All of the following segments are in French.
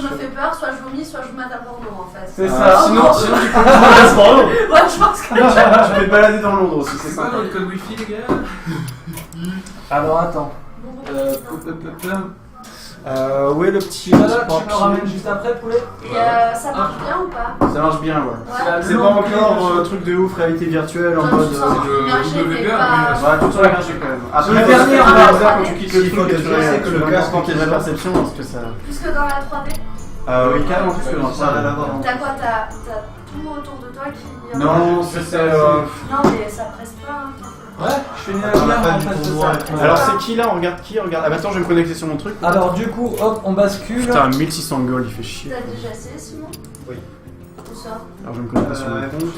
je me fais peur, soit je vomis, soit je mate un porno en fait. C'est ça. Sinon, tu peux te balader Ouais, je pense que tu peux te balader dans Londres aussi, c'est C'est quoi sympa. votre code wifi les gars? Alors attends. Où est le petit Tu me le papier? ramènes juste après, poulet? Et ça marche bien ou pas? Ça marche bien, ouais. Ouais. C'est pas encore truc de ouf, réalité virtuelle en Genre, mode. tu sens le immergé, mais WR, pas... Ouais, tout sur la cachée quand même. Après, Le le dernier, dernier, on va- quand tu quittes le Ce qu'il faut truc, dire, c'est que le casque qui est de la perception, parce que ça. Plus que dans la 3D. Oui, carrément, plus que dans Ça n'a rien à voir. T'as quoi? T'as tout autour de toi qui... Non, c'est. Non, mais ça presse pas. Hein. Ouais, je fais une On a pas lumière en du face de tournoi ça. et tout. Alors, c'est qui là? On regarde qui? Regarde. Ah, bah attends, je vais me connecter sur mon truc. Alors du coup, hop, on bascule. Putain, 1600 gold, il fait chier. T'as déjà essayé Simon? Oui. Tout ça. Alors, je vais me connecter sur mon Ouais. compte.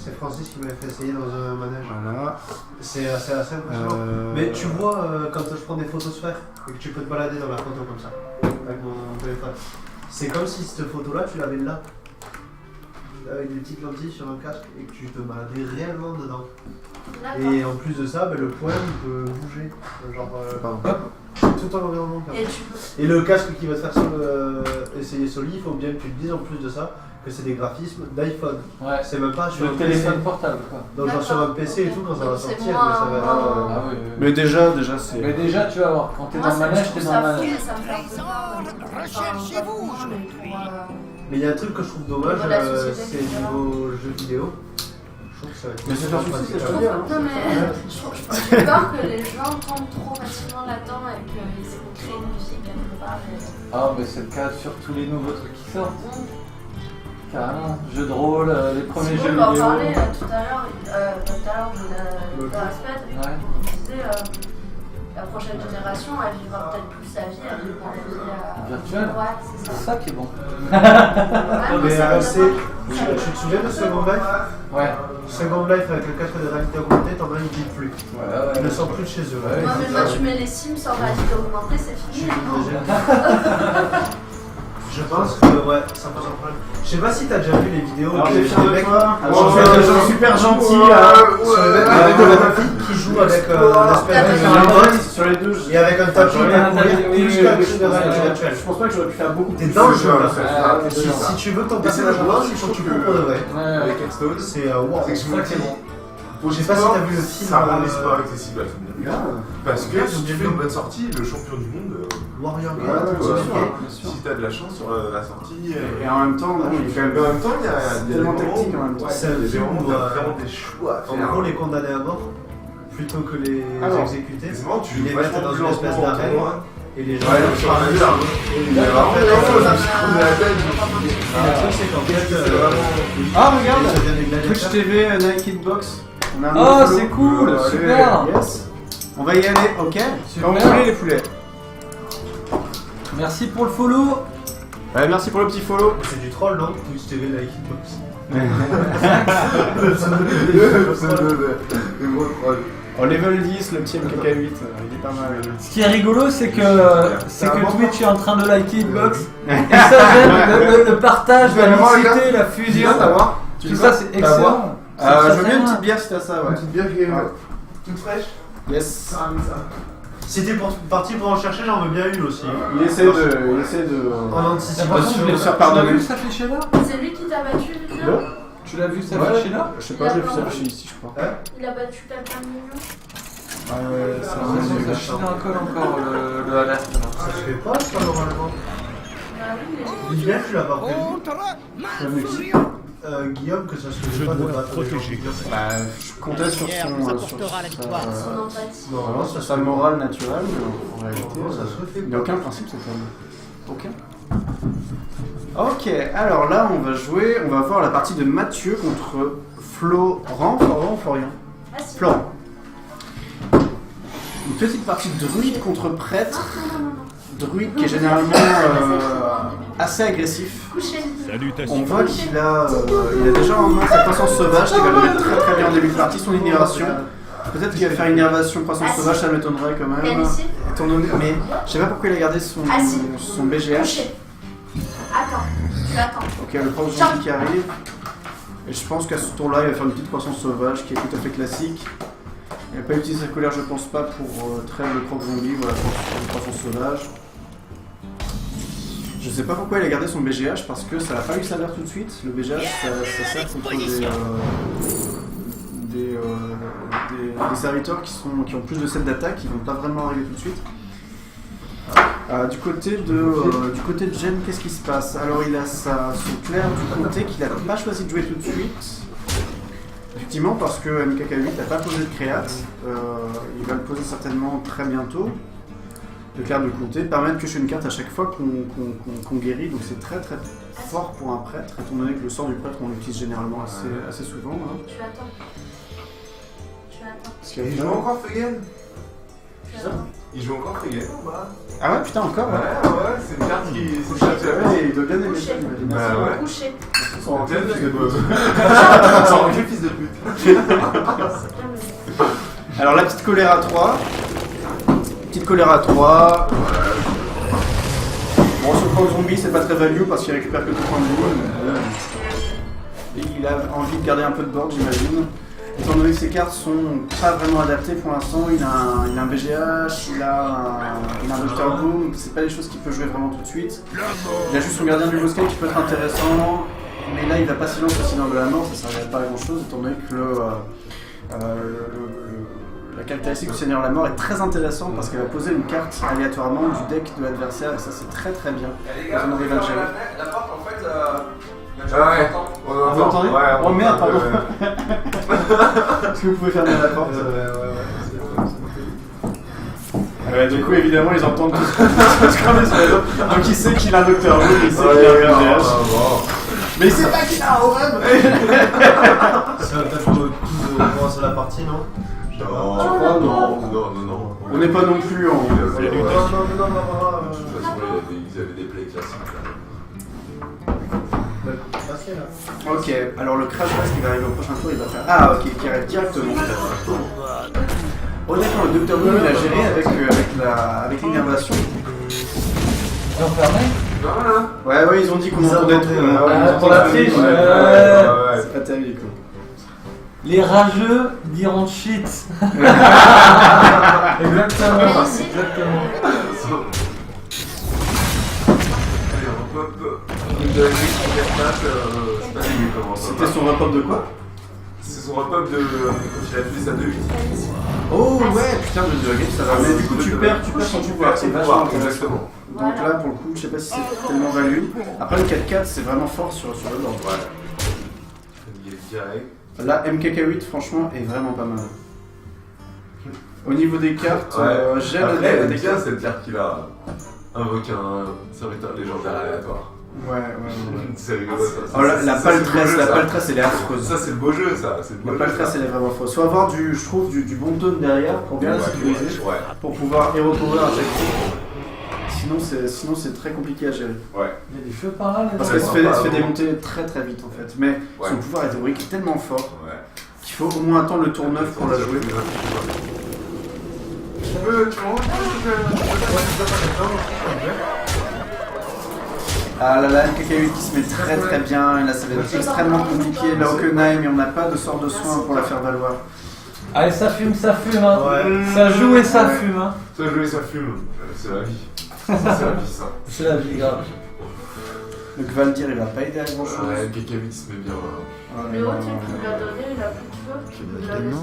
C'est Francis qui m'avait fait essayer dans un manège. Voilà. C'est assez impressionnant. Mais tu vois, quand je prends des photos sphères et que tu peux te balader dans la photo comme ça, avec mon téléphone, c'est comme si cette photo-là, tu l'avais là, avec des petites lentilles sur un casque et que tu te baladais réellement dedans. D'accord. Et en plus de ça, le point il peut bouger. Genre, Pardon. tout en environnement. Et tu peux... Et le casque qui va te faire essayer Soli, il faut bien que tu te dises en plus de ça que c'est des graphismes d'iPhone. Ouais, C'est même pas sur le un PC. téléphone portable quoi. Donc genre sur un PC et tout, quand ça va Donc, c'est sortir, moins- ça va être... moins- Ah oui. Mais déjà, c'est. Mais déjà, tu vas voir, quand t'es Moi, dans le ça, manège, je t'es trouve dans le ça fou, manège. mais ça me fait un peu peur. Recherchez-vous. Mais il y a un truc que je trouve dommage, Niveau de la société, c'est etc. niveau jeux vidéo. Je trouve que ça va être... Mais c'est un souci, pratique. c'est Je trouve- bien, hein. Non mais j'ai peur que les gens tombent trop facilement là-dedans et qu'ils essaient de créer une musique quelque part. Ah, mais c'est le cas sur tous les nouveaux trucs qui sortent. Carrément, jeux de rôle, les premiers jeux On en vidéo. parlait tout à l'heure dans la semaine, Ouais. on disait la prochaine génération elle vivra peut-être plus sa vie, elle vivra la vie Virtuelle. Ouais, c'est C'est ça. ça qui est bon. Ouais, Mais ça c'est... m'étonne Tu te souviens de Second Life? Ouais. Second Life avec le casque de réalité augmentée, t'en as une vit plus. Ouais, Ils ne sortent plus de chez eux. Ouais. pas. Ouais, mais moi tu mets les Sims sans réalité augmentée, c'est fini. Je pense que ouais, ça pose un problème. Je sais pas si t'as déjà vu les vidéos Alors, des t'es fier de mecs toi? sur Des les gens gens super gentils sur les mecs avec la fille qui joue avec un espèce de robot sur les deux. et avec un tapis Ouais, à courir oui, plus oui, qu'un oui, jeu de oui, réalité oui. virtuelle. Je pense pas que j'aurais pu faire beaucoup T'es plus. dans le jeu là. Ouais, Si tu veux que ton personnage avance, il faut que tu cours pour de vrai. Ouais, Avec Hearthstone, C'est wow. c'est que c'est ça qui est bon. Je sais pas si t'as vu le film ça rend l'histoire accessible à tout le monde. Grave. Parce que si tu fais une bonne sortie, le champion du monde, Warrior Ouais, Game. ouais, tout ça. bien sûr. si t'as de la chance sur la sortie. Et en même temps, non, il est quand Mais en même. même temps, il y a Tellement des moments tactique, où- en même temps. ouais, C'est un des film moments où où, t'as vraiment des choix à En faire. gros, les condamnés à mort, plutôt que les Alors, exécuter, C'est marrant, tu ils les joues mettent vachement dans plus une espèce lentement, d'arène lentement. et les gens Ouais, sur un parlent. arbre. Il y a vraiment des moments où je me suis creusé la tête. je me suis dit, Et le truc, c'est qu'en fait, c'est vraiment. Ah, regarde! ça devient des Twitch gladiateurs. TV, Nike Box. On a un Oh, nouveau c'est follow. cool, Allez, super. Yes. On va y aller, ok? Super. Quand vous voulez, les poulets. Merci pour le follow. Ouais, merci pour le petit follow. C'est du troll, non? Twitch TV, la Hitbox. Des gros trolls. Oh, level 10, le petit MKK8, il est pas mal. Ce qui est rigolo, c'est que bon Twitch est en train de liker Hitbox. Et ça j'aime, le partage, la Vraiment, les gars, mixité, la fusion. Tu Tout veux ça, quoi? c'est T'as à boire excellent. Je veux bien une petite bière si t'as ça, Une ouais. petite bière qui est toute fraîche. Yes. Ah, mais ça. Si t'es parti pour en chercher, j'en veux bien une aussi. Il essaie de. En anticipation. Par contre, je je vais l'ai se faire pas pardonner. vu ça fait chez là. C'est lui qui t'a battu, Lucas? Bon. Tu l'as vu ça Ouais. fait chez là. Je sais pas, je l'ai vu s'afficher ici, je crois. Il a battu quelqu'un de mignon? Ouais, Ça chine un col encore le alerte. Ça se fait pas, ça, normalement. Bah oui, mais... Vivien, tu l'as pas prévu. Je l'ai vu. Guillaume, que ça se faisait pas de battre les gens. Bah, je comptais sur son. Son empathie. Non, Sur sa morale naturelle, mais en réalité, ça se fait il n'y a pas. aucun principe, c'est ça. Aucun. Ok, alors là, on va jouer, on va voir la partie de Mathieu contre Florent ou Florian? Ah si. Florent. Une petite partie de druide contre prêtre. Non. Druide qui est généralement assez agressif. Couchez. On voit qu'il a déjà en main sa croissance sauvage qui va le mettre très très bien en début de partie, son innervation. Peut-être qu'il va faire une innervation croissance sauvage, ça m'étonnerait quand Elle même. ici. Étant donné, mais je sais pas pourquoi il a gardé son BGH. Couchez. Attends. Tu attends. Ok, le prof gentil qui arrive. Et je pense qu'à ce tour-là, il va faire une petite croissance sauvage qui est tout à fait classique. Il n'a pas utilisé sa colère, je pense pas, pour traire le prof zombie. Voilà, pour une croissance sauvage. Je sais pas pourquoi il a gardé son BGH parce que ça n'a pas eu salaire tout de suite. Le BGH ça sert contre des serviteurs qui ont plus de 7 d'attaque, qui vont pas vraiment arriver tout de suite. Du côté de Jen, qu'est-ce qui se passe? Alors il a son clerc du comté qu'il n'a pas choisi de jouer tout de suite. Effectivement parce que MKK8 n'a pas posé de créate. Il va le poser certainement très bientôt. Le clerc de comté permet de piocher une carte à chaque fois qu'on guérit, donc c'est très très fort pour un prêtre, étant donné que le sort du prêtre on l'utilise généralement assez souvent. Hein. Tu attends. Tu attends. Parce qu'il y a Il joue vraiment- encore Fegen? Tu attends. Il joue encore Fegen ou pas? Ah ouais, putain, encore ouais. Ouais, c'est une carte qui. C'est une carte qui a Ouais, il doit bien aimer ça, Couché. j'imagine. Bah Ils ouais. sont couchés. Son rentrée, fils de pute. Sans enlever, fils de pute. C'est bien le Alors la petite colère à 3. Petite colère à 3. Bon, sur le zombie, c'est pas très value parce qu'il récupère que 2 points de vie. Et il a envie de garder un peu de board, j'imagine. Étant donné que ces cartes sont pas vraiment adaptées pour l'instant, il a un BGH, il a un Doctor Boom, c'est pas des choses qu'il peut jouer vraiment tout de suite. Il a juste son gardien du bosquet qui peut être intéressant, mais là il va pas silence au Seigneur de la Mort, ça servirait pas à grand chose étant donné que la caractéristique du Seigneur de la Mort est très intéressante parce qu'elle va poser une carte aléatoirement du deck de l'adversaire et ça c'est très très bien quand on arrive à le gérer. La porte en fait. Ah ouais, Vous entendez? Ouais, Oh merde, pardon. Est-ce que vous pouvez fermer la porte? Du coup, évidemment, ils entendent tous cramer sur les autres. Donc, il sait qu'il a un Docteur Who, il sait qu'il a un VGH. Mais il sait pas qu'il a un OM. Ça va peut-être tous commencer la partie, non? Non. On n'est pas non plus en. Non. De toute façon, ils avaient des plays classiques là. Ok, alors le Crash Blast qui va arriver au prochain tour, il va faire. Ah, ok, qui arrive directement. Honnêtement, le Docteur Who, il a géré avec l'innervation. Ils ont fermé. Ouais, ils ont dit qu'on Ils entendait entendaient, tout. pour la triche. C'est pas terrible, quoi. Les rageux diront shit. Exactement. Merci. Exactement. Allez, on peut. Vous avez vu son deathmatch, je sais pas si vous comment ça. C'était son wrap-up de quoi? C'est son wrap-up de. Quand il a tué sa 2-8. Oh ouais, putain, le game ça va. Mais du coup, tu perds son pouvoir, c'est vachement intéressant. Exactement. Donc là, pour le coup, je sais pas si c'est tellement value. Après, le 4-4, c'est vraiment fort sur le board. Ouais. Il est direct. Là, MKK8, franchement, est vraiment pas mal. Au niveau des cartes, j'ai Après, des bien, cartes. c'est le carte qu'il a invoqué un serviteur légendaire aléatoire. Ouais. C'est rigolo ça. Oh, la paltresse, elle est affreuse. Ça, c'est le beau jeu, ça. C'est le beau La jeu, paltresse, ça. elle est vraiment fausse. Faut avoir je trouve, du bon tone derrière pour bien la sécuriser, Ouais. pour pouvoir hero power à chaque tour. Sinon, c'est très compliqué à gérer. Ouais. Il y a des feux par là, les Parce gars. qu'elle se fait démonter très très vite en fait. Mais Ouais. son pouvoir est théorique tellement fort Ouais. qu'il faut au moins attendre le tour 9 pour la jouer. Ah là là, MKK8 qui se met très très bien. Là, ça va être extrêmement compliqué. Là, Hockenheim, et on n'a pas de sort de soin pour la faire valoir. Allez, ça fume, hein. Ouais. Ça joue et ça fume, hein. Ça joue et ça fume. C'est la vie. C'est la vie, ça. C'est la vie, grave. Donc Valdir, il va pas aider à grand chose. Ouais, quelqu'un vite se met bien. Le haut type qu'il lui a donné, il a plus de feu. Il l'a laissé.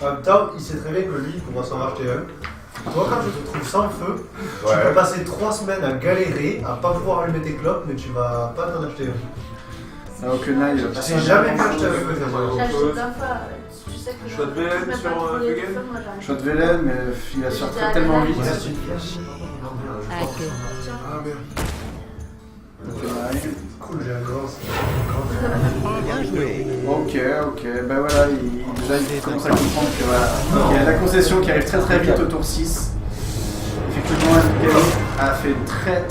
En même temps, il sait très bien que lui, il pourra s'en racheter un. Toi, quand je te trouve sans feu, tu Ouais. peux passer 3 semaines à galérer, à pas pouvoir allumer tes clopes, mais tu vas pas t'en acheter un. Ah, Hockenheim, il va Je passer t'ai un jamais grand vu acheter chose. avec eux. J'ai acheté plein de fois. Tu sais que Choix de Vélène je peux sur, pas contrôler Fegen le feu, moi, j'arrive. Shot Velen, mais il a sorti tellement vite. Il reste une pièce. Ah merde. Hockenheim. Cool, j'ai un grand. Ok, bah voilà, déjà il commence à comprendre que voilà, il y a la concession qui arrive très très vite au tour 6. Effectivement, MKK8 a fait une très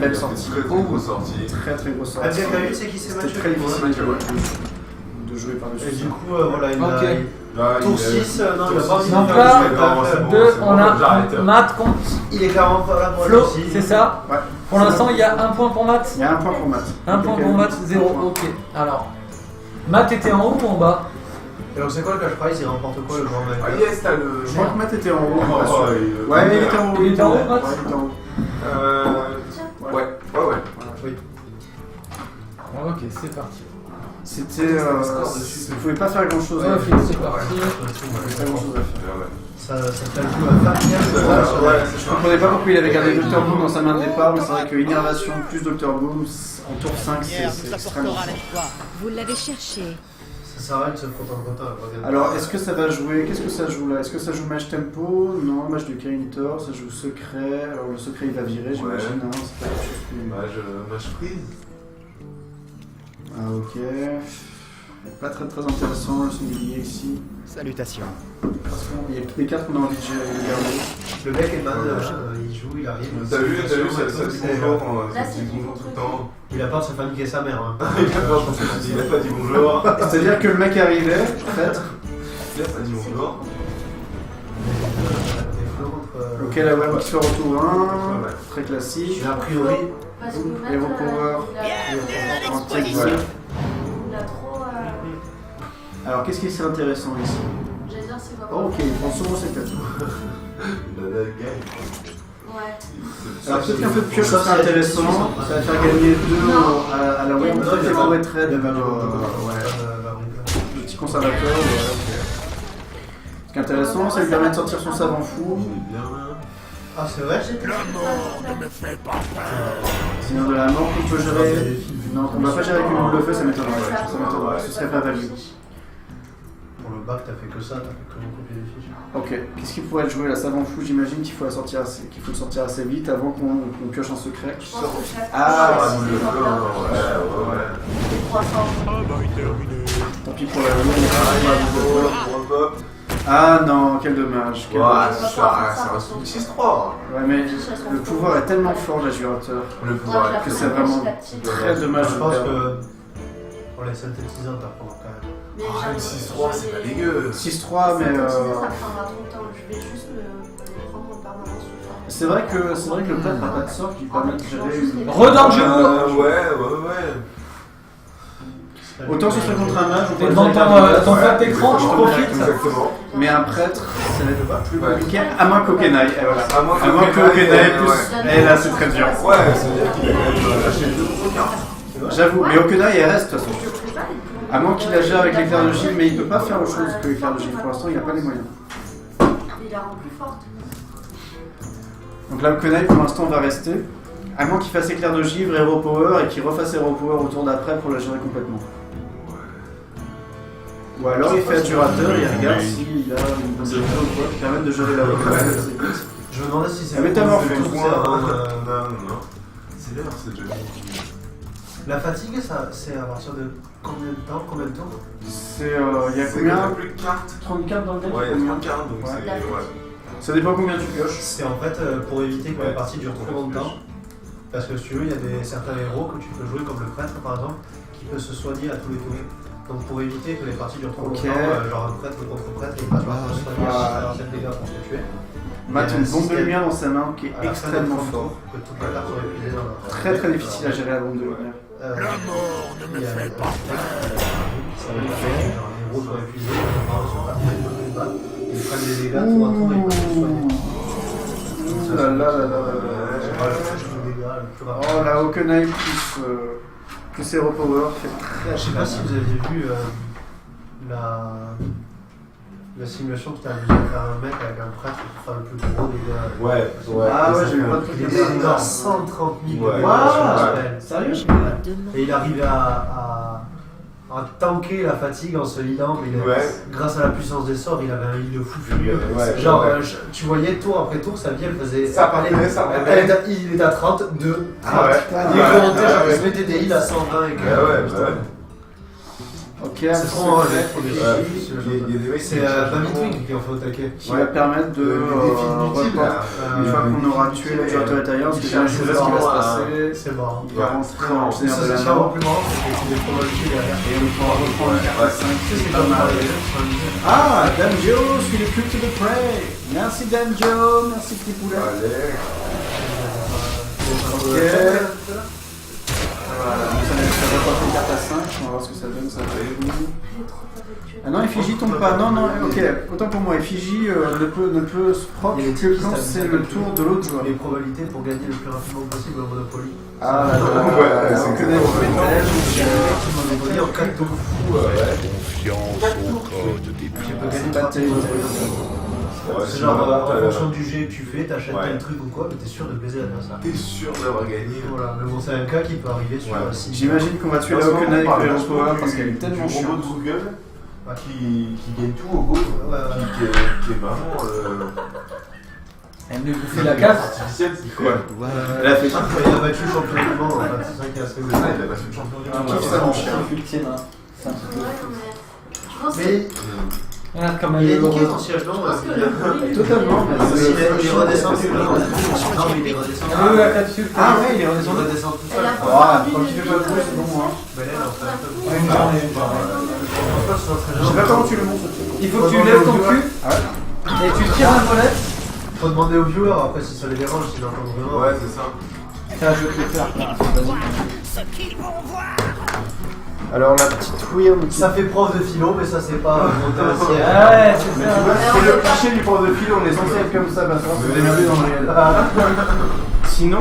belle sortie. Très grosse sortie. Très grosse sortie. MKK8, c'est qui s'est C'était matché très difficile de jouer par-dessus Et ça. du coup, voilà, il Ok. a. Tour 6, non, il a pas envie de Donc faire là, le spectacle. 2, on j'arrête. a Matt contre Il est clairement pas là pour Flo, le aussi. c'est ça. Ouais. Pour l'instant, il y a un point pour Matt. Il y a un point pour Matt. Un point pour Matt, 0. Ok. Alors, Matt était en haut ou en bas? Et donc, c'est quoi le cash prize? Il remporte quoi le grand mec? Ah yes, t'as le. Je crois que Matt était en haut. Oh, pas sûr. il- Ouais, il était en haut. Il était en haut, Matt Ouais, il était en haut. Ouais, c'est parti. C'était. Vous pouvez pas faire grand chose. Ok, c'est parti. Pas grand chose à faire. Ouais. Ça t'a joué à Fabien, Je comprenais pas pourquoi il avait gardé Dr Boom dans sa main de départ, mais c'est vrai que Innervation plus Dr Boom en tour 5, c'est extrêmement fort. Vous l'avez cherché. Ça sert à rien de se contenter. Alors, est-ce que ça va jouer? Qu'est-ce que ça joue là? Est-ce que ça joue Mage Tempo? Non, Mage de Kaintor, ça joue Secret. Alors, le Secret il va virer, j'imagine. Hein, c'est pas quelque chose qui. Mage prise. Ah, ok. Pas très intéressant le singulier ici. Salutations. Parce qu'il y a toutes les cartes qu'on a envie de garder. Le mec est mal, il joue, il arrive. T'as vu, ça dit bonjour, Là, ça dit c'est bonjour tout le temps. Il a peur de se faire niquer sa mère. Hein. Il a pas dit bonjour. C'est-à-dire que le mec arrivait, en fait. Là, ça dit bonjour. Ok, la web qui sort au tour 1. Ouais. Très classique. A priori, Parce que Matt, Hero Power. il a trop. Alors, qu'est-ce qui serait intéressant ici? J'allais dire, c'est pas Oh, ok, il prend souvent ses cartes. La gagne. Ouais. Alors, peut-être qu'un peu de pioche serait intéressant. Ça va faire gagner 2 à la web. Très très mauvais trade. Le petit conservateur. Ce qui est intéressant, ça lui permet de sortir son savant fou. Il est bien là. Ah, c'est vrai? Sinon, de la mort qu'on peut gérer. Non, on ne va pas gérer avec une boule de feu, ça m'étonnerait. Ce serait pas value. Pour le bac, t'as fait que ça, t'as fait que copier les fiches. Ok, qu'est-ce qu'il pourrait être joué? La savant fou, j'imagine qu'il faut, qu'il faut le sortir assez vite avant qu'on pioche un secret. Je pense que chaque Ah, fois, le c'est feu, important. ouais. Les 300. Tant pis pour la lune. Ah non, quel dommage. Quel dommage. C'est un 6-3. Ouais, mais le pouvoir est tellement fort, l'adjurateur, Le pouvoir que c'est vraiment très dommage Je de pense perdre. que pour les synthétiseurs, t'apprends quand même. Mais Ah, j'avais- le 6-3, c'est pas dégueu. 6-3, mais Ça prendra trop de temps. Je vais juste me prendre en permanence. c'est vrai que le prêtre n'a pas de sort qui permet de gérer une. Redangelo. Ouais. Autant ce serait contre un mage, T'es devant ton flat d'écran, tu profites. Exactement. mais un prêtre, ça va être plus compliqué, à moins qu'Okenai. Et voilà. À moins À moins qu'Okenai plus. Et là, c'est très dur. Ouais, ça veut dire qu'il a quand même lâché 2 cartes. J'avoue, mais Okenai, il reste de toute façon. Je sais pas, À moins qu'il agisse avec l'éclair de givre, mais il peut pas faire autre chose que l'éclair de givre. Pour l'instant, il n'a pas les moyens. il la rend plus forte. Donc là, Okenai, pour l'instant, va rester. À moins qu'il fasse éclair de givre, Hero Power, et qu'il refasse Hero Power au tour d'après pour la gérer complètement. Ou alors il fait adjurateur et il regarde s'il a une bonne idée ou quoi qui permettent de gérer la web. Je me demandais si c'est La métamorphose. le tour, c'est avant, Non. C'est l'heure, c'est déjà. La fatigue, c'est à partir de combien de temps, combien de tours? C'est. Il y a C'est combien? plus de cartes. 30 cartes dans le deck. Ouais, il y a combien 30 cartes, donc Ouais. c'est. Ouais. Ça dépend combien tu pioches. C'est en fait pour éviter que la partie dure trop longtemps. Parce que si tu veux, il y a certains héros que tu peux jouer comme le prêtre par exemple, qui peut se soigner à tous les tours. Donc pour éviter que les parties durent trop Ok. longtemps, genre un prêtre contre prêtre, il va pas se soigner à 7 dégâts pour te tuer. Matt a une bombe de lumière dans sa main qui est À la fin de extrêmement ton fort. tour, que toutes les cartes sont épuisées dans la Très très difficile à gérer la bombe de lumière. La mort ne me fait pas peur. Ça veut dire que genre, les héros sont épuisés, les héros sont partis avec le combat, ils prennent des dégâts pour un tour et ils peuvent se soigner. Ouh là là là là là. C'est pas le dégâts le plus rapide. Oh la Okenai plus Hero Power fait très. Je sais pas si vous aviez vu la simulation que tu as vu faire un mec avec un prêtre pour faire le plus gros dégât. Ouais. Ah ouais, j'ai vu pas de truc Il comme était ça. à 130 000 Ouais. dégâts sur le Wow. spell. Sérieux? Et il arrivait à tanker la fatigue en se healant, mais grâce à la puissance des sorts, il avait un heal de fou furieux. Ouais, Genre, ouais. tu voyais tour après tour, sa vie elle faisait. Ça parlait, ça parlait. Il était à 32. Ah ouais. Il Ouais. remontait, genre, il se mettait des heals à 120 et que. Ouais. Ok, C'est trop un mec, faut des Ouais. chiffres, Il y a des mecs C'est Bamitwing qui en fait au taquet. qui va permettre de des défis inutiles, reporter. là. Une fois qu'on aura tué l'adjurateur italien, parce que j'ai un jeu ce qui va se passer. C'est marrant. Il va rentrer en C'est seigneur de la ça, le mort. plus marrant, c'est que tu les probabilités derrière. Et on pourra reprendre la carte 5. C'est pas mal. Ah, Danjo, suis le cult de Prey. Merci Danjo, merci petit poulet. Allez. Ok. Voilà, nous allons faire porter une carte à 5, on va voir ce que ça donne. Ça va. Elle est trop affectueuse. Ah non, Effigie tombe pas. Non, non, ok. Autant pour moi, Effigie ne peut se proc Il y a des que types qui quand savent c'est le tour de l'autre joueur. Les probabilités pour gagner le plus rapidement possible au Monopoly. Ah, Ouais, on c'est connaît clair. le métal. Monopoly en 4 tours. Confiance au code des Tu peux puits. gagner pas tes Ouais, C'est c'est genre marrant, en fonction du jet que tu fais, t'achètes Ouais. tel truc ou quoi, mais t'es sûr de baiser l'adversaire. T'es sûr d'avoir gagné. Voilà, mais bon, c'est un cas qui peut arriver sur Ouais. 6. J'imagine qu'on va tuer la Open avec le Hero Power parce qu'elle est tellement du robot chiante. de Google Ouais. qui gagne tout au go. Ouais, ouais. Qui est vraiment. Elle me bouffer la casse. Artificiel, c'est quoi Elle a fait Il a battu le champion du monde, en fait, c'est ça qui est assez Il ouf. a battu le champion du Ah, monde. ouais, ça, mon chien. Ultime, hein. C'est un truc de Ouais, fou. mais je pense que Mais Regarde comme il elle est est niqué heureuse. ton siège, non je pense que le bruit- Totalement, mais Il c'est- est redescendu. Non, mais il est redescendu. Elle est où la capsule? Ah ouais, il est Il redescendu. redescend tout Elle seul. a Ah, pas quand tu fais pas de bruit, c'est bon, hein. Mais là, il est en train de faire. Une journée, une journée. Je sais pas comment tu le montres. Il faut que tu lèves ton cul et tu tires un volet. Faut demander aux viewers après si ça les dérange, s'ils entendent vraiment. Ouais, c'est ça. Ça, je vais te le faire. Vas-y. Alors la petite weird qui Ça fait prof de philo, mais ça c'est pas monter un siège. Ouais, c'est ça. c'est le cliché du prof de philo, on est censé être comme ça, parce qu'on s'est démerdé dans le réel. Sinon,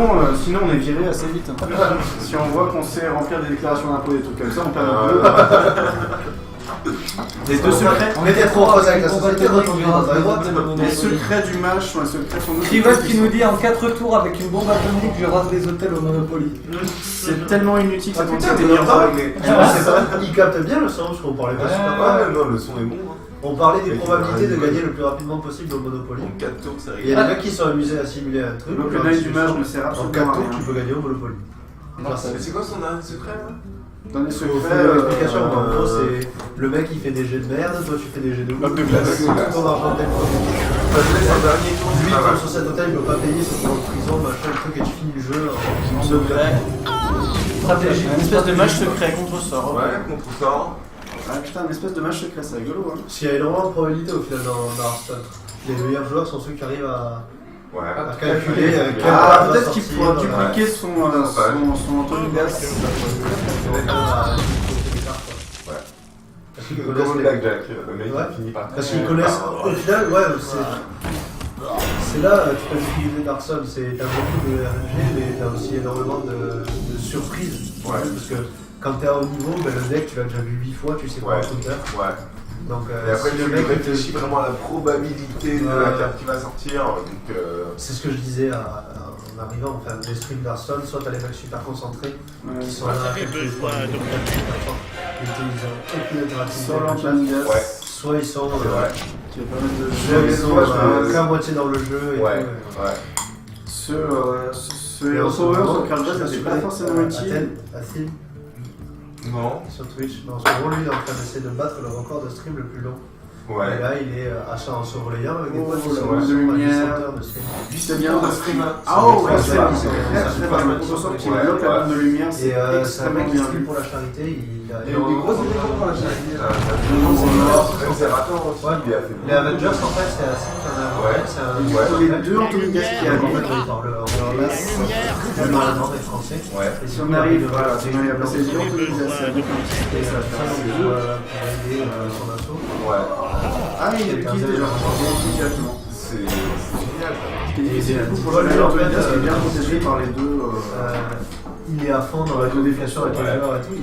on est viré assez vite. hein. Si on voit qu'on sait remplir des déclarations d'impôts et des trucs comme ça, on perd un peu. Les deux secrets, On était trop proches avec la On va société, te on dire à droite. les secrets du match sont les secrets sont nous. Trivot qui nous dit en 4 tours avec une bombe atomique, je rase les hôtels au Monopoly. C'est tellement inutile ça Putain, compte t'es bien pas réglé. Il capte bien le son, je crois, on parlait pas super pas. Ouais, non, le son est bon. On parlait des Et probabilités de tu- gagner le plus rapidement possible au Monopoly. En 4 tours, c'est Et il réglé. y a des mecs qui sont amusés à simuler un truc. L'open eye du match ne sert En absolument 4 à tours, rien. tu peux gagner au Monopoly. Mais c'est quoi son dernier secret là Dans les Il faut secrets, faire l'explication, en gros, c'est le mec il fait des jets de merde, toi tu fais des jets de ouf. de glace. Tout ton argent tel Son dernier tour, Lui, c'est pas comme mal. sur cet hôtel, il peut pas payer, il se retrouve en prison, machin, le truc, et tu finis le jeu en secret. Stratégie. une espèce de match secret contre sort. Ouais, contre-sort. Ah putain, une espèce de match secret, c'est rigolo. Hein. Parce qu'il y a énormément de probabilités au final dans Hearthstone. Les meilleurs joueurs sont ceux qui arrivent à Ouais. calculer quel Ah, carte va peut-être qu'il sortir, pourra dupliquer son Antonidas. Parce qu'ils Le connaissent gros les- blackjack, le mec Ouais. qui finit par. Parce qu'ils connaissent. Au final, ouais, c'est là, tu peux utiliser Darkson. T'as beaucoup de RNG, mais t'as aussi énormément de surprises. Ouais. Parce que quand t'es à haut niveau, ben, le deck, tu l'as déjà vu 8 fois, tu sais quoi Ouais. un counter. Ouais. Donc, Et après, si tu le mec. réfléchis vraiment à la probabilité de la carte qui va sortir. Donc, C'est ce que je disais en arrivant, enfin, les streams d'Hearthstone, soit t'as les mecs super concentrés qui sont là à quelques fois, ils ont aucune interactivité Sur avec le chat. l'Antonidas. Ouais. Soit ils sont c'est vrai. Qui va permettre de soit ils sont Soit je- qu'à moitié dans le jeu et Ouais. tout. Ouais. Ce Hero Power sur Cardboard, ça c'est pas forcément utile. Athènes, Non. sur Twitch. En ce moment, lui, il est en train d'essayer de battre le record de stream le plus long. Et Ouais. là, il est à ça en se relayant avec des Oh, potes qui la sont boule de à 10 lumière. heures de stream. C'est bien de stream. Ah, Ah ouais, ouais, c'est ouais, pas ouais, c'est ouais, clair, ouais, c'est ouais, pas ouais, un sort qui ouais, bloque la ouais. bande de lumière, Et c'est c'est un extrêmement mec qui bien stream vu. pour la charité. Il a Il y a eu des grosses élections pour la charité là. Conservateur aussi, Ouais. il a fait. Les Avengers, en fait, c'est assez. Ouais. C'est un. Il faut les deux Antonidas qui En arrivent. fait, il parle en lasse, allemand et français. Ouais. Et Si on arrive voilà, si on arrive à passer les deux Antonidas, ça va bien Et ça va faire pour aider son assaut. Ouais. Ah, il l'utilise déjà, il l'utilise directement. C'est génial. Ce qui est difficile Et du coup pour Paul, le en fait, Antonidas qui est bien protégé par les deux. Il est à fond dans la communication avec les Ouais. joueurs et tout.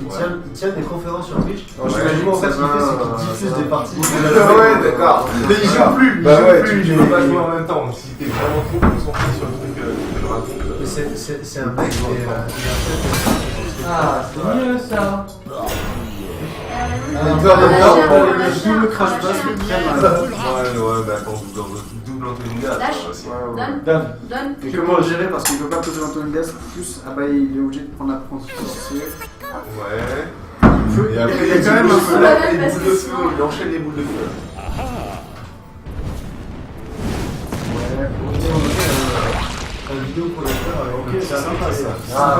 Il tient des conférences sur Twitch. Ouais. J'imagine en fait, ce qu'il fait, c'est qu'il Ça diffuse va. des parties. Ouais, d'accord. Mais il joue plus. Bah ouais, tu peux pas jouer en même temps. Si t'es vraiment trop concentré sur le truc que tu racontes. Mais c'est un mec qui est. Ah, c'est mieux ça. Le double crash pass, le très mal. Ouais, mais attends, double Antonidas. Lâche. aussi. Donne, Donne. donne. Et comment gérer parce qu'il ne peut pas poser l'Antonidas plus, ah bah il est obligé de prendre la prostitution. Ouais. Il Et après, y a quand même un peu Ouais, là. ouais, les parce boules que de sinon- feu, il enchaîne les boules de feu. Une vidéo pour le faire. Ok, c'est sympa ça.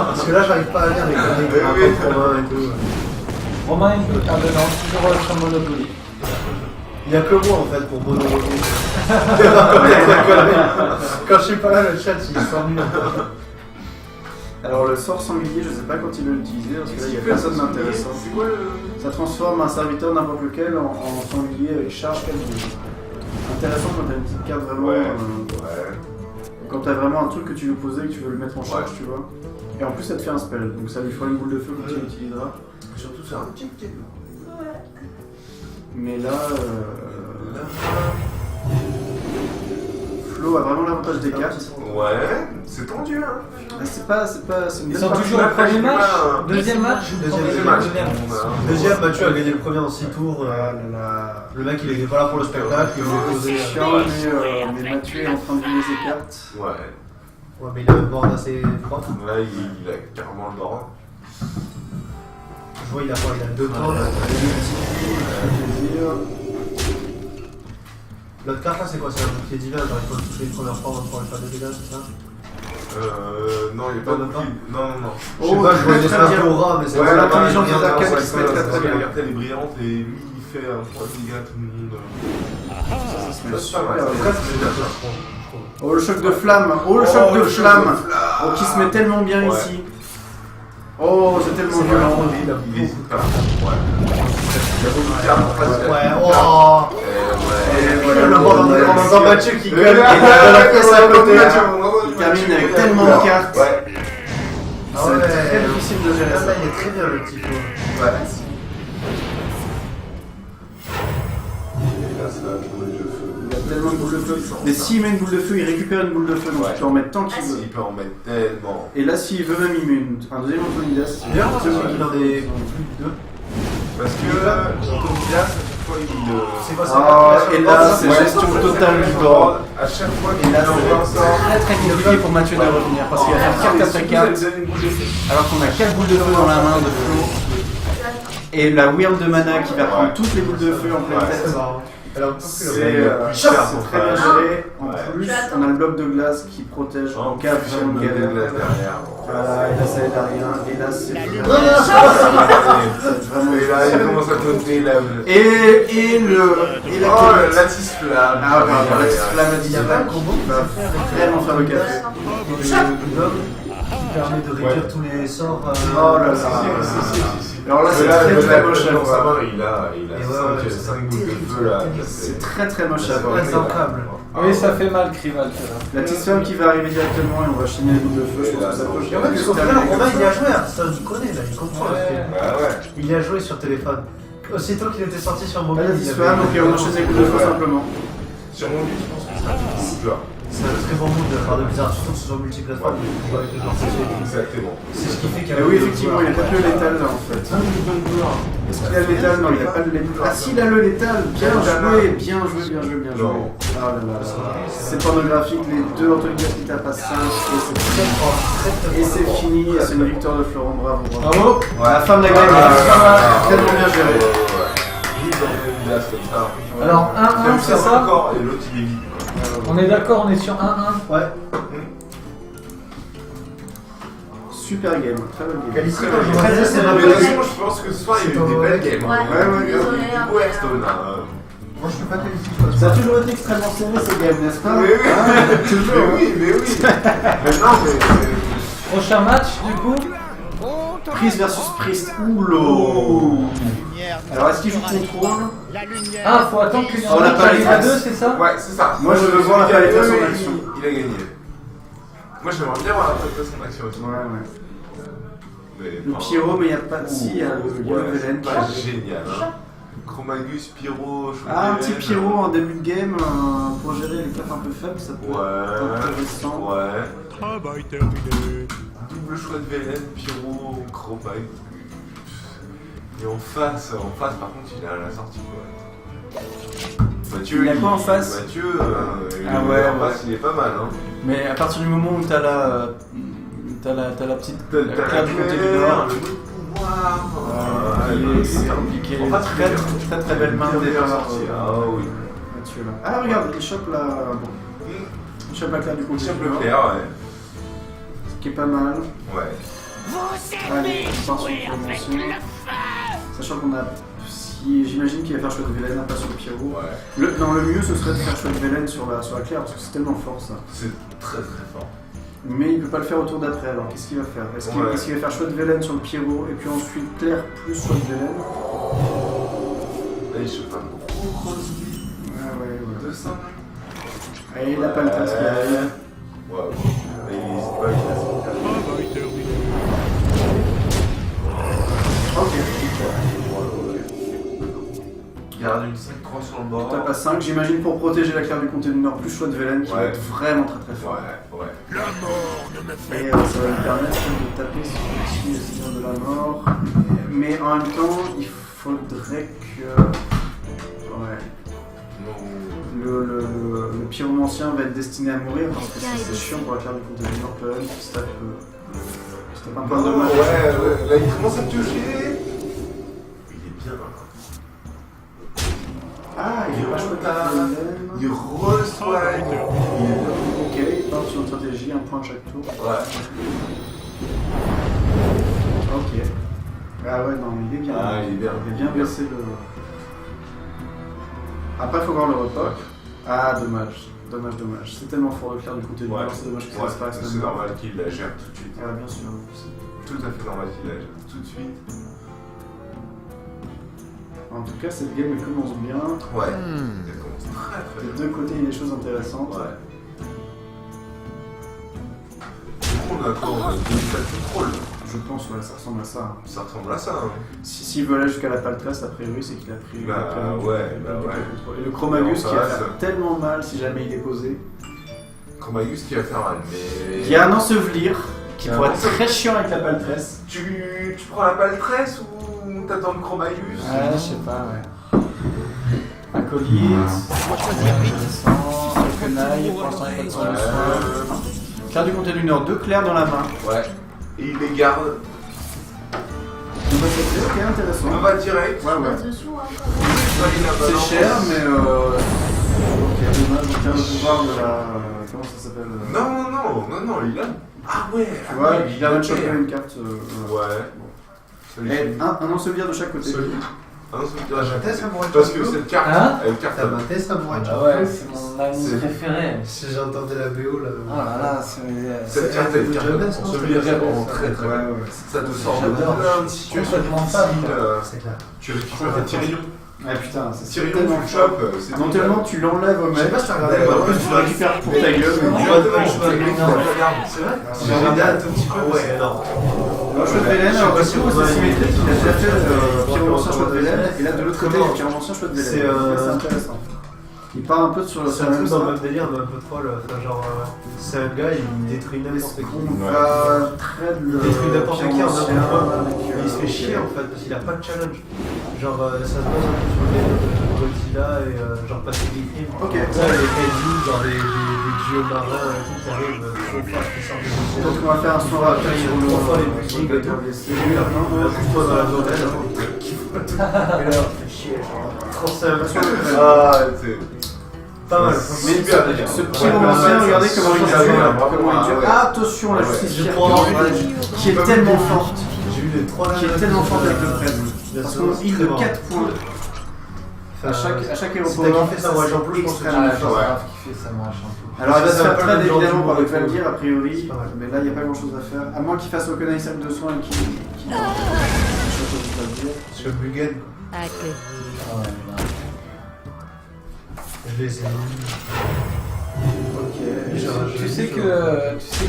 Parce que là, j'arrive pas à lire les conneries qui racontent Romain et tout. Romain, il peut. Ah ben non, toujours sur Monopoly. Il n'y a que moi en fait pour monologuer. Quand je suis pas là, le chat il s'ennuie un peu. Alors le sort sanglier, je sais pas quand il veut l'utiliser parce que là il y a personne d'intéressant. C'est quoi le. Ça transforme un serviteur n'importe lequel en sanglier avec charge 4 Intéressant quand t'as une petite carte vraiment. Ouais. Quand t'as vraiment un truc que tu veux poser et que tu veux le mettre en charge, Ouais. tu vois. Et en plus ça te fait un spell, donc ça lui fera une boule de feu quand il l'utilisera. Surtout, c'est un petit game. Mais là, Flo a vraiment l'avantage des cartes. Ouais, c'est tendu, hein. C'est une Ils belle sont partie. toujours au premier match, deuxième match, Deuxième match. Deuxième, Mathieu a gagné le premier en 6 tours. Le mec il était pas là pour le spectacle, il voulait poser. Chiant, mais Mathieu est en train de jouer ses cartes. Ouais. Ouais, mais il a une board assez froide. Là, il a carrément le bord. Je vois, il a quoi? Il a 2 tours. Plaisir. L'autre carte là, c'est quoi? C'est un bouclier divin, genre il faut le toucher une première fois avant de pouvoir lui faire des dégâts, c'est ça? Non, il est pas Non, beaucoup. Non. Je sais pas, je vois des très bien. stats au rat, mais c'est Ouais, pas l'intelligence bien, des arcanes bien, qui se met très très bien. La carte elle est brillante et lui il fait un 3 dégâts à tout le monde. Ça se met C'est super pas mal. bien. C'est déjà ça. Oh le choc de flamme, oh le choc de le choc flamme, de flamme. oh qui se met tellement bien Ouais. ici. Oh c'est tellement C'est violent. vraiment Il hésite pas. Ouais. Il y a beaucoup de cartes en face. Ouais, oh! Et Je le vois en entendant Mathieu qui gueule. Et dans la pièce à côté, là, il termine avec tellement de cartes. Ouais. Ah C'est ouais. très difficile de gérer Là, ça. il est très bien le petit peu. Ouais. Et là, c'est la boule de feu. Il y a tellement de boules de feu. Mais s'il met une boule de feu, il récupère une boule de feu, donc Ouais. il peut en mettre tant qu'il veut. Il peut en mettre tellement. Et là s'il veut même il met un deuxième Antonidas. Bien, c'est sûr qu'il en est plus de 2. Parce que Antonidas, à chaque fois, il. C'est quoi Ah, ça? et là c'est gestion totale du board. À chaque fois Et qu'il là envoie un c'est sort. très très compliqué pour Mathieu de revenir parce qu'il va faire carte après carte. Alors qu'on a 4 boules de feu dans la main de Flo. Et la Wheel de mana qui va prendre toutes les boules de feu en pleine Ouais. tête. Alors, on peut C'est plus le c'est très bien géré. En Ouais. plus, on a le bloc de glace qui protège en cas vraiment de galère. derrière. Voilà, et là ça aide à rien. Et là c'est Et vraiment. là, il commence à noter la. Et la Oh, la lattice flamme. Ah, pardon, la flamme à Il y a pas 10 un combo qui va vraiment faire le café. qui permet de réduire tous les sorts. Oh là là. Alors là, c'est très très moche à Dans sa voir. main, il a Et ouais, 5 boules de feu là. C'est très très moche à voir. Ouais, c'est un câble. Oui, ça fait mal, Krival, tu vois. La petite flamme qui va arriver directement et on va chiner les boules de feu. Je pense que ça peut Et en fait, parce qu'au final, Romain il y a joué, Hearthstone, il connaît là, il comprend. Ouais. Bah ouais. Il y a joué sur téléphone. Aussitôt qu'il était sorti sur mobile, La il petite avait- flamme, ok, on enchaîne les boules de feu simplement. Sur mon but, je pense que c'est un petit peu. C'est un très bon move de la part de Blizzard, surtout que ce soit multiplateforme. Exactement. C'est ce qui fait qu'il y a. Mais oui, effectivement, il n'a pas que le létal là en fait. Est-ce qu'il a le létal? Non, il n'a pas le létal. Ah, si, il a le létal. Bien joué, bien joué, bien joué, bien joué. Non. Ah là là là. C'est pornographique, les deux Antonidas qui tapent à 5 et c'est très fort. Et c'est fini, et c'est une victoire de Florent, bravo. Bravo. La femme de la gagne, tellement bien géré. Alors, 1-1, c'est ça? Encore, et l'autre il est vide. On est d'accord, on est sur 1-1. Ouais. Super game, très bonne game. Galicie, Très quand je bien. regardais, c'est Mais ma de toute façon, je pense que ce soir il y a eu des belles games. Ouais, désolé, Beaucoup Hearthstone. Moi je suis pas qualifié. Ça a toujours été extrêmement serré ces games, n'est-ce pas? Mais oui. Ah, toujours. Mais oui. Mais non, mais. Prochain match, du coup. Priest versus Priest. Oulou. Alors est-ce qu'il joue contrôle? Ah, faut attendre qu'il y en Oh, la ait qui arrive à palette. 2, c'est ça? Ouais, c'est ça. Moi, je veux voir la Celui qui a palette deux, en action. Il a gagné. Moi j'aimerais bien voir la palette en action aussi. Ouais, ouais. Mais Le enfin, Pyro, mais il n'y a pas de si, il y a le Velen. pas génial. Hein. Chromagus, Pyro, Ah, un petit Velen. Pyro en début de game pour gérer les cartes un peu faibles, ça peut être intéressant. Ouais. Travail terminé. Double choix de Velen, Pyro, Chromagus. Et en face par contre, il est à la sortie quoi. Mathieu, Il a quoi en face? Mathieu, Ah ouais, en face, il est pas mal. Hein. Mais à partir du moment où t'as la petite T'as carte du côté du nord, le pouvoir. c'est compliqué. En fait, Très belle main de départ. Ah oui. Mathieu, là. Ah regarde, il chope la... Bon. Il chope la carte du côté Tiens du le nord, clair, ouais. ce qui est pas mal. Ouais. Allez, on part sur une promotion. Sachant qu'on a... J'imagine qu'il va faire choix de Velen, pas sur le Pyro. Ouais. Le mieux ce serait de faire choix de Velen sur la claire, parce que c'est tellement fort ça. C'est très très fort. Mais il peut pas le faire au tour d'après, alors qu'est-ce qu'il va faire? Est-ce qu'il va faire choix de Velen sur le Pierrot, et puis ensuite Claire plus choix de Velen? Là, je sais pas beaucoup. Ouais. 200. Allez, il a pas le temps qui arrive. Ouais, mais il hésite pas, il a Garde une 5-3 sur le bord. Tape à 5, j'imagine pour protéger la Claire du Comté du Nord, plus choix de Velen qui va être vraiment très fort. Ouais. La mort ne me fait Et ça va lui permettre de taper sur le Seigneur de la Mort. Mais en même temps, il faudrait que. Ouais. Le pyromancien va être destiné à mourir parce que c'est chiant pour la Claire du Comté du Nord quand même qui se tape un peu de dommage. Ouais, là il commence à piocher. Il est bien. Ah, il est pas choix de Il resoigne. Il est bien. Ok, il part sur une stratégie, un point à chaque tour. Ouais. Ok. Ah ouais, non, il est bien. Ah, il est bien. Il a bien baissé le. Après, il faut voir le repas. Ah, dommage. Dommage. C'est tellement fort le Claire du Comté du Nord, c'est dommage que ça se passe. C'est normal qu'il la gère tout de suite. Ouais, bien sûr. C'est tout à fait normal qu'il la gère tout de suite. En tout cas, cette game elle commence bien. Ouais. Elle commence très Des bien. deux côtés, il y a des choses intéressantes. Ouais. Du coup, on a encore deux stades de contrôle. Je pense, ouais, ça ressemble à ça. Ça ressemble à ça. Hein. S'il veut aller jusqu'à la paltresse, a priori, c'est qu'il a pris. Bah, exactement ouais, le bah, ouais. contrôle. Et le Chromagus Et en qui va face, faire tellement mal si jamais il est posé. Chromagus qui va faire mal, mais. Il y a un ensevelir qui Il y a pourrait un être très chiant avec la paltresse. Tu prends la paltresse ou t'attends le Chromagus? Ouais, je sais pas, ouais. Acolyte. Faut choisir vite. Alkenaï, pour l'instant, il n'y a pas de son de soin. Claire du Comté du Nord, 2 clairs dans la main. Ouais. Et il les garde. On va s'appeler, ok, intéressant. On va direct. Ouais, ouais. Dessous, hein, quand même. C'est cher, mais ok, dommage, on tient le pouvoir de la. Comment ça s'appelle Non, il a. Ah ouais. Tu vois, il a a de choper une carte. Ouais. Et un ensevelir de chaque côté. Ah non, c'est T'as un test à moi, parce que cette carte, Hein elle carte. T'as un test à moi, Ah ouais, c'est mon ami C'est- préféré. Si j'entendais la BO là. Oh là là, c'est. Cette carte, elle carte. Jabez, On non, se c'est dit, Jabez, vraiment ça. très très bien. Ouais. Ça te sort de J'adore. plein de situations Complètement fan, difficiles. C'est clair. Tu récupères Tyrion. Ah putain, c'est Tyrion, tellement tu le chopes. c'est Non tellement tu l'enlèves au Je sais mec, pas si t'as regardé. en plus tu le récupères pour ta gueule. Tu mais- vas devant le cheval. C'est vrai J'ai regardé un tout petit peu. Ouais, non. Alors, choix de Velen, alors du coup c'est symétrique, il a déjà fait le pyromancien choix de Velen, et là de l'autre côté il y a le pyromancien choix de Velen. C'est intéressant. Il part un peu sur le C'est un peu dans le même délire, mais un peu troll. Enfin, genre, c'est un gars, il détruit n'importe qui. On va trade le Il détruit n'importe qui en pyromancien même temps. avec, Et il se fait chier en fait, parce qu'il a pas de challenge. Genre, ça se base un peu sur le délire de Godzilla et genre passer des crimes. Ok. Ça, les Kaiju, genre des dieux marins et tout qui arrivent trop fort, qui sortent de l'océan. Donc on va faire un soir à Après, ils roulent trois fois les buildings et tout. Celui là, Pousse-toi dans la zone. Et là, on fait chier, genre. Trop simple. Ah, c'est. Pas mal. Mais ce pyromancien, regardez comment il tue. Attention la justice qui est tellement forte. J'ai eu les trois Qui est tellement forte avec le prêtre. Parce qu'on heal de 4 points à chaque Si aéroport. t'as kiffé ça, moi j'en plus, je pense que extrêmement Ah, fort. c'est grave qui fait ça, moi, je Alors il va se faire C'est un trade peu le genre évidemment du par le monde, Valdir a priori, c'est pas mal. mais là il n'y a pas grand chose à faire. À moins qu'il fasse Okanai cercle de soins et qu'il. Sur Bugen, Accueillir. Ah ouais, non. je les ai mis. Ok. Tu sais que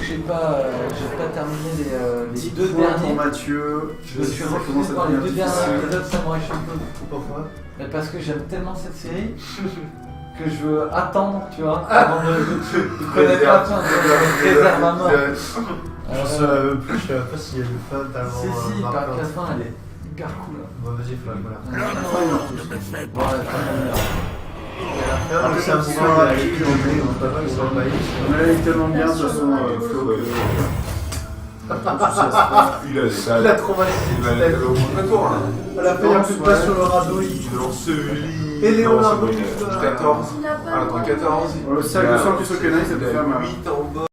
j'ai pas terminé les 10 deux points pour derniers. Mathieu. Je me suis Ça refusé commence à par les devenir deux derniers difficile. épisodes Samurai Champloo. Pourquoi Mais parce que j'aime tellement cette série que je veux attendre, tu vois, avant de connaître la fin, je réserve à mort. Je sais plus, je sais pas s'il y a du fan tellement. Si, par marquant. la fin, elle est hyper cool. Bon, vas-y, flag, voilà. La mort ne me fait Bon, elle est vraiment bien. Ah, mais c'est un petit moment, peu il a rapide, écrit, donc, on peut pas, il s'en bat. Mais là il est tellement bien de toute façon. Flo, que- Il a les salles. Il a traumatisé Il a toute les la vie. tour là. À la fin, il n'y a plus de place sur le radeau. Il l'ensevelit. Et Leonardo, Non, c'est bon, il a 14. Il a pas Ah, le droit attends, de- 14. Le sac de sang plus Okanai ça peut faire mal. 8 en bas.